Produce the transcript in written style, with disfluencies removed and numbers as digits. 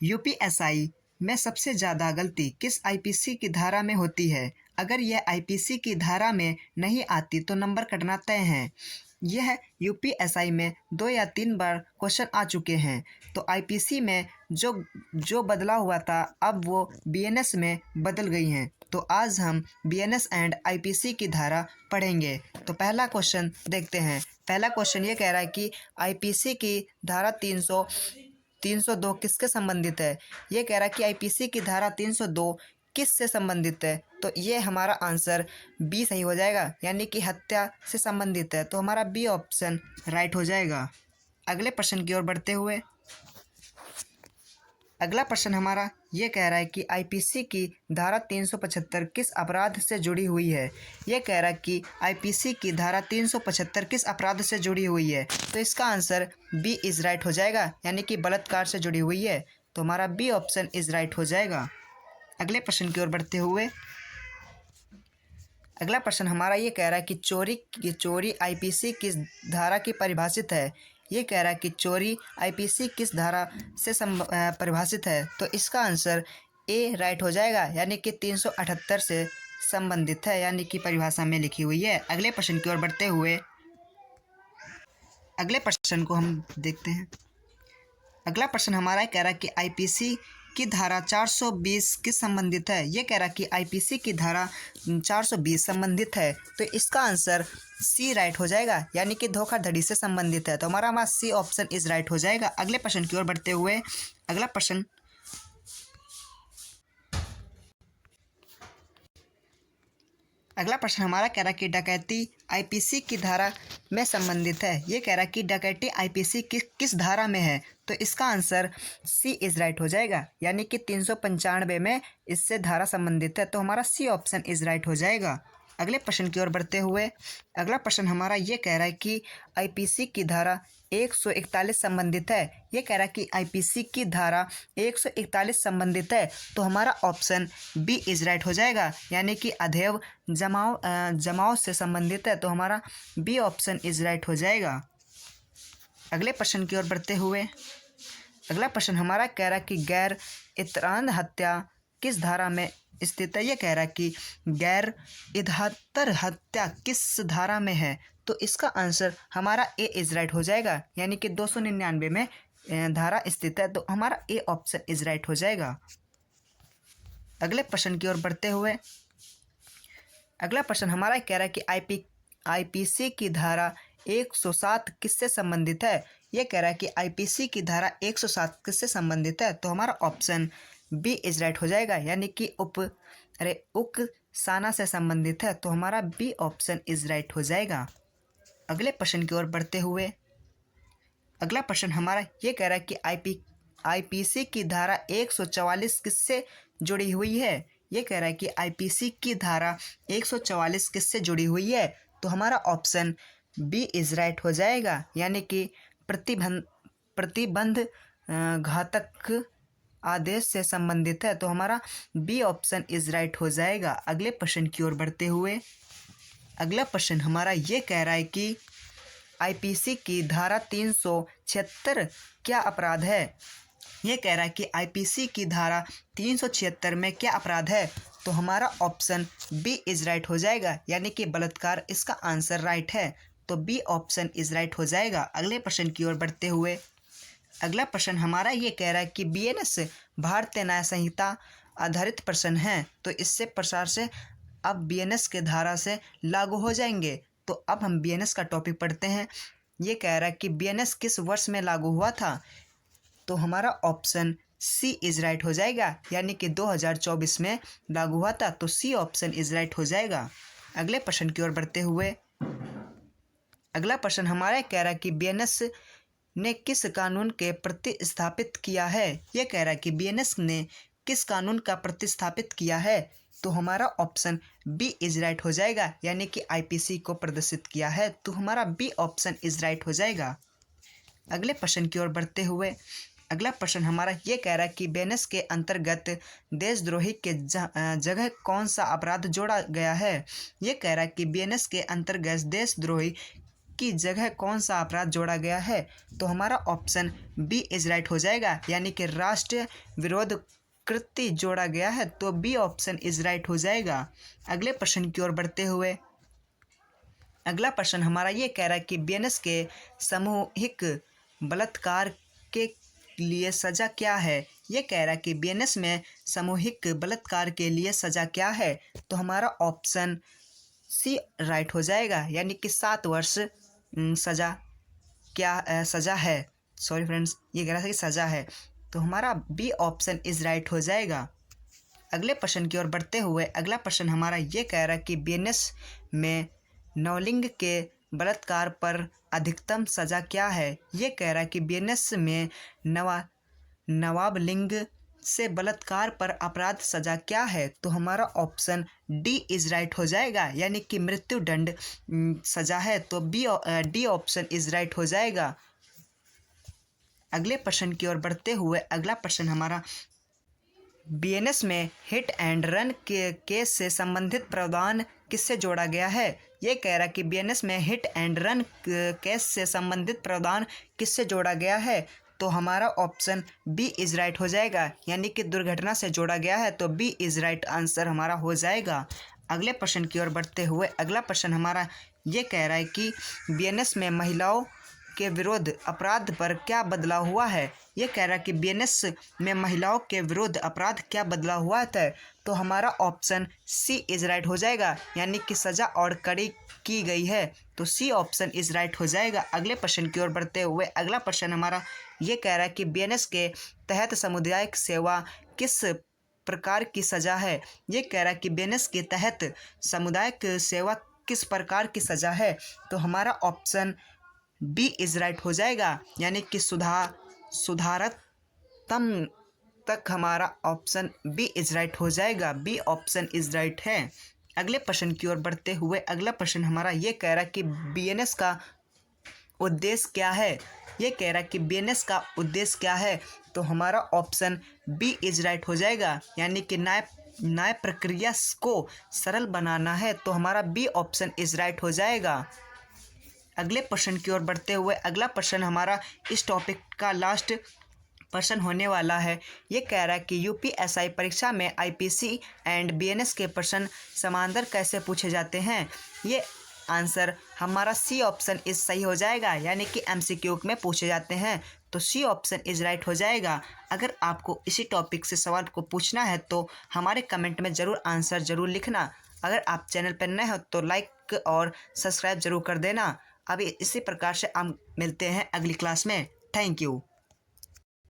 UPSI में सबसे ज़्यादा गलती किस आईपीसी की धारा में होती है? अगर यह आईपीसी की धारा में नहीं आती तो नंबर कटना तय है। यह यूपीएसआई में 2 या 3 बार क्वेश्चन आ चुके हैं। तो आईपीसी में जो जो बदला हुआ था अब वो बीएनएस में बदल गई हैं। तो आज हम बीएनएस एंड आईपीसी की धारा पढ़ेंगे। तो पहला क्वेश्चन देखते हैं। पहला क्वेश्चन ये कह रहा है कि आईपीसी की धारा 302 किसके संबंधित है? ये कह रहा है कि आईपीसी की धारा 302 किस से संबंधित है? तो ये हमारा आंसर बी सही हो जाएगा, यानी कि हत्या से संबंधित है। तो हमारा बी ऑप्शन राइट हो जाएगा। अगले प्रश्न की ओर बढ़ते हुए अगला प्रश्न हमारा ये कह रहा है कि आईपीसी की धारा 375 किस अपराध से जुड़ी हुई है? ये कह रहा है कि आईपीसी की धारा 375 किस अपराध से जुड़ी हुई है? तो इसका आंसर बी इज़ राइट हो जाएगा, यानी कि बलात्कार से जुड़ी हुई है। तो हमारा बी ऑप्शन इज़ राइट हो जाएगा। अगले प्रश्न की ओर बढ़ते हुए अगला प्रश्न हमारा ये कह रहा है कि चोरी आईपीसी किस धारा की परिभाषित है? ये कह रहा है कि चोरी आईपीसी किस धारा से परिभाषित है? तो इसका आंसर ए राइट हो जाएगा, यानी कि 378 से संबंधित है, यानी कि परिभाषा में लिखी हुई है। अगले प्रश्न की ओर बढ़ते हुए अगले प्रश्न को हम देखते हैं। अगला प्रश्न हमारा कह रहा है कि आईपीसी की धारा 420 किस संबंधित है? ये कह रहा है कि आईपीसी की धारा 420 संबंधित है। तो इसका आंसर सी राइट हो जाएगा, यानी कि धोखाधड़ी से संबंधित है। तो हमारा सी ऑप्शन इज राइट हो जाएगा। अगले प्रश्न की ओर बढ़ते हुए अगला प्रश्न हमारा कह रहा है कि डकैती आईपीसी की धारा में संबंधित है। ये कह रहा है कि डकैती आईपीसी किस धारा में है? तो इसका आंसर सी इज़ राइट हो जाएगा, यानी कि 395 में इससे धारा संबंधित है। तो हमारा सी ऑप्शन इज़ राइट हो जाएगा। अगले प्रश्न की ओर बढ़ते हुए अगला प्रश्न हमारा ये कह रहा है कि आईपीसी की धारा 141 संबंधित है। ये कह रहा है कि आईपीसी की धारा 141 संबंधित है। तो हमारा ऑप्शन बी इज़ राइट हो जाएगा, यानी कि अधैव जमाव से संबंधित है। तो हमारा बी ऑप्शन इज़ राइट हो जाएगा। अगले प्रश्न की ओर बढ़ते हुए अगला प्रश्न हमारा कह रहा है कि गैर इतरांत हत्या किस धारा में स्थित है? ये कह रहा है कि गैर इतरांत हत्या किस धारा में है? तो इसका आंसर हमारा ए इज़ राइट हो जाएगा, यानी कि 299 में धारा स्थित है। तो हमारा ए ऑप्शन इज़ राइट हो जाएगा। अगले प्रश्न की ओर बढ़ते हुए अगला प्रश्न हमारा कह रहा है कि आईपीसी की धारा 107 किससे संबंधित है? ये कह रहा है कि आईपीसी की धारा 107 किससे संबंधित है? तो हमारा ऑप्शन बी इज राइट हो जाएगा, यानी कि उकसाना से संबंधित है। तो हमारा बी ऑप्शन इज राइट हो जाएगा। अगले प्रश्न की ओर बढ़ते हुए अगला प्रश्न हमारा ये कह रहा है कि आईपीसी की धारा 144 किससे जुड़ी हुई है? ये कह रहा है कि आईपीसी की धारा 144 किससे जुड़ी हुई है? तो हमारा ऑप्शन बी इज राइट हो जाएगा, यानी कि प्रतिबंध घातक आदेश से संबंधित है। तो हमारा बी ऑप्शन इज राइट हो जाएगा। अगले प्रश्न की ओर बढ़ते हुए अगला प्रश्न हमारा ये कह रहा है कि आईपीसी की धारा 376 क्या अपराध है? ये कह रहा है कि आईपीसी की धारा 376 में क्या अपराध है? तो हमारा ऑप्शन बी इज राइट हो जाएगा, यानी कि बलात्कार इसका आंसर राइट है। तो बी ऑप्शन इज राइट हो जाएगा। अगले प्रश्न की ओर बढ़ते हुए अगला प्रश्न हमारा ये कह रहा है कि बीएनएस भारतीय न्याय संहिता आधारित प्रश्न है। तो इससे प्रसार से अब बीएनएस के धारा से लागू हो जाएंगे। तो अब हम बीएनएस का टॉपिक पढ़ते हैं। ये कह रहा है कि बीएनएस किस वर्ष में लागू हुआ था? तो हमारा ऑप्शन सी इज राइट हो जाएगा, यानी कि 2024 में लागू हुआ था। तो सी ऑप्शन इज राइट हो जाएगा। अगले प्रश्न की ओर बढ़ते हुए अगला प्रश्न हमारा कह रहा है कि बीएनएस ने किस कानून के प्रतिस्थापित किया है? ये कह रहा है कि बीएनएस ने किस कानून का प्रतिस्थापित किया है? तो हमारा ऑप्शन बी इज राइट हो जाएगा, यानी कि आईपीसी को प्रदर्शित किया है। तो हमारा बी ऑप्शन इज राइट हो जाएगा। अगले प्रश्न की ओर बढ़ते हुए अगला प्रश्न हमारा ये कह रहा है कि बीएनएस के अंतर्गत देशद्रोही के जगह कौन सा अपराध जोड़ा गया है? ये कह रहा है कि बीएनएस के अंतर्गत देशद्रोही की जगह कौन सा अपराध जोड़ा गया है? तो हमारा ऑप्शन बी इज राइट हो जाएगा, यानी कि राष्ट्र विरोध कृत्य जोड़ा गया है, तो बी ऑप्शन इज राइट हो जाएगा। अगले प्रश्न की ओर बढ़ते हुए अगला प्रश्न हमारा ये कह रहा है कि बीएनएस के सामूहिक बलात्कार के लिए सजा क्या है? ये कह रहा है कि बीएनएस में सामूहिक बलात्कार के लिए सजा क्या है? तो हमारा ऑप्शन सी राइट हो जाएगा, यानी कि 7 वर्ष सजा सजा है। सॉरी फ्रेंड्स, ये कह रहा था कि सजा है, तो हमारा बी ऑप्शन इज राइट हो जाएगा। अगले प्रश्न की ओर बढ़ते हुए अगला प्रश्न हमारा ये कह रहा है कि बीएनएस में नवलिंग के बलात्कार पर अधिकतम सजा क्या है? ये कह रहा है कि बीएनएस में नवाबलिंग से बलात्कार पर अपराध सजा क्या है? तो हमारा ऑप्शन डी इज राइट हो जाएगा, यानी कि मृत्युदंड सजा है, तो डी ऑप्शन इज राइट हो जाएगा। अगले प्रश्न की ओर बढ़ते हुए अगला प्रश्न हमारा बीएनएस में हिट एंड रन के केस से संबंधित प्रावधान किससे जोड़ा गया है? ये कह रहा है कि बीएनएस में हिट एंड रन केस से संबंधित प्रावधान किससे जोड़ा गया है? तो हमारा ऑप्शन बी इज राइट हो जाएगा, यानी कि दुर्घटना से जोड़ा गया है, तो बी इज राइट आंसर हमारा हो जाएगा। अगले प्रश्न की ओर बढ़ते हुए अगला प्रश्न हमारा ये कह रहा है कि बीएनएस में महिलाओं के विरुद्ध अपराध पर क्या बदलाव हुआ है? ये कह रहा है कि बीएनएस में महिलाओं के विरुद्ध अपराध क्या बदलाव हुआ है? तो हमारा ऑप्शन सी इज राइट हो जाएगा, यानी कि सजा और कड़ी की गई है, तो सी ऑप्शन इज राइट हो जाएगा। अगले प्रश्न की ओर बढ़ते हुए अगला प्रश्न हमारा ये कह रहा है कि बीएनएस के तहत सामुदायिक सेवा किस प्रकार की सजा है? ये कह रहा है कि बीएनएस के तहत सामुदायिक सेवा किस प्रकार की सजा है? तो हमारा ऑप्शन बी इज राइट हो जाएगा, यानी कि सुधारतम तक हमारा ऑप्शन बी इज राइट हो जाएगा। बी ऑप्शन इज राइट है। अगले प्रश्न की ओर बढ़ते हुए अगला प्रश्न हमारा ये कह रहा है कि बीएनएस का उद्देश्य क्या है? ये कह रहा है कि बीएनएस का उद्देश्य क्या है? तो हमारा ऑप्शन बी इज राइट हो जाएगा, यानी कि न्याय प्रक्रिया को सरल बनाना है, तो हमारा बी ऑप्शन इज राइट हो जाएगा। अगले प्रश्न की ओर बढ़ते हुए अगला प्रश्न हमारा इस टॉपिक का लास्ट प्रश्न होने वाला है। ये कह रहा है कि यूपीएसआई परीक्षा में आईपीसी एंड बीएनएस के प्रश्न समांतर कैसे पूछे जाते हैं? ये आंसर हमारा सी ऑप्शन इज सही हो जाएगा, यानी कि एमसीक्यू में पूछे जाते हैं, तो सी ऑप्शन इज राइट हो जाएगा। अगर आपको इसी टॉपिक से सवाल को पूछना है तो हमारे कमेंट में ज़रूर आंसर ज़रूर लिखना। अगर आप चैनल पर नए हो तो लाइक और सब्सक्राइब ज़रूर कर देना। अभी इसी प्रकार से हम मिलते हैं अगली क्लास में। Thank you.